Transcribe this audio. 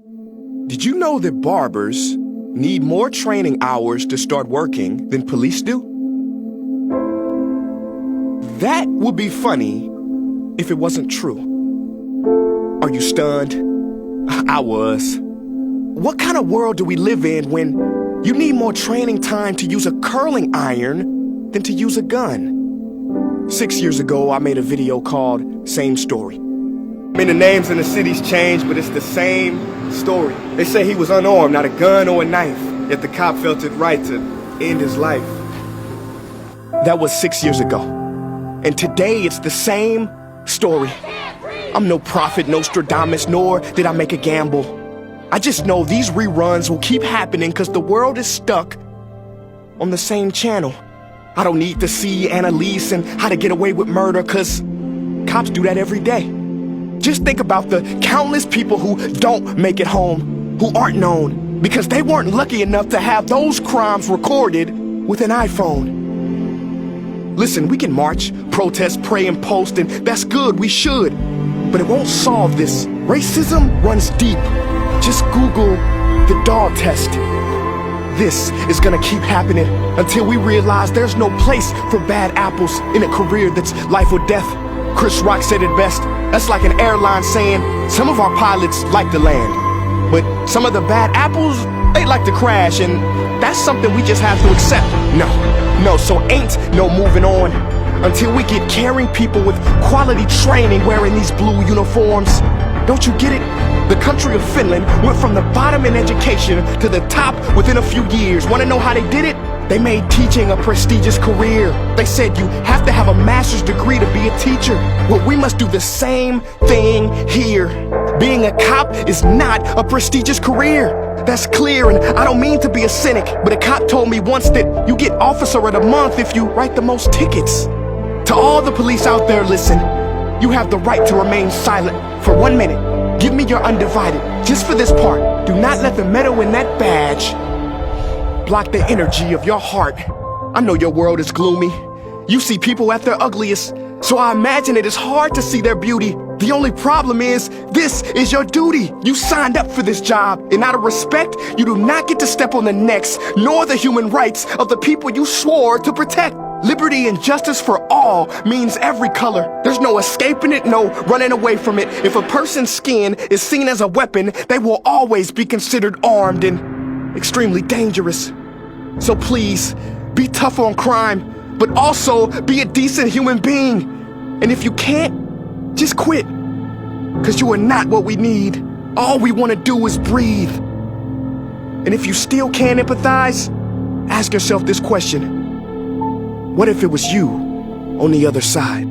Did you know that barbers need more training hours to start working than police do? That would be funny if it wasn't true. Are you stunned? I was. What kind of world do we live in when you need more training time to use a curling iron than to use a gun? 6 years ago, I made a video called Same Story. I mean, the names in the cities changed, but it's the same story. They say he was unarmed, not a gun or a knife, yet the cop felt it right to end his life. That was 6 years ago. And today, it's the same story. I'm no prophet, Nostradamus, nor did I make a gamble. I just know these reruns will keep happening because the world is stuck on the same channel. I don't need to see Annalise and How to Get Away with Murder because cops do that every day. Just think about the countless people who don't make it home, who aren't known, because they weren't lucky enough to have those crimes recorded with an iPhone. Listen, we can march, protest, pray, and post, and that's good, we should. But it won't solve this. Racism runs deep. Just Google the dog test. This is gonna keep happening until we realize there's no place for bad apples in a career that's life or death. Chris Rock said it best. That's like an airline saying, some of our pilots like to land, but some of the bad apples, they like to crash, and that's something we just have to accept. No, so ain't no moving on until we get caring people with quality training wearing these blue uniforms. Don't you get it? The country of Finland went from the bottom in education to the top within a few years. Want to know how they did it? They made teaching a prestigious career. They said you have to have a master's degree to be a teacher. Well, we must do the same thing here. Being a cop is not a prestigious career. That's clear, and I don't mean to be a cynic, but a cop told me once that you get officer of the month if you write the most tickets. To all the police out there, listen. You have the right to remain silent for 1 minute. Give me your undivided, just for this part. Do not let the metal in that badge block the energy of your heart. I know your world is gloomy. You see people at their ugliest, so I imagine it is hard to see their beauty. The only problem is, this is your duty. You signed up for this job, and out of respect, you do not get to step on the necks, nor the human rights of the people you swore to protect. Liberty and justice for all means every color. There's no escaping it, no running away from it. If a person's skin is seen as a weapon, they will always be considered armed and extremely dangerous. So please, be tough on crime, but also be a decent human being. And if you can't, just quit. Because you are not what we need. All we want to do is breathe. And if you still can't empathize, ask yourself this question. What if it was you on the other side?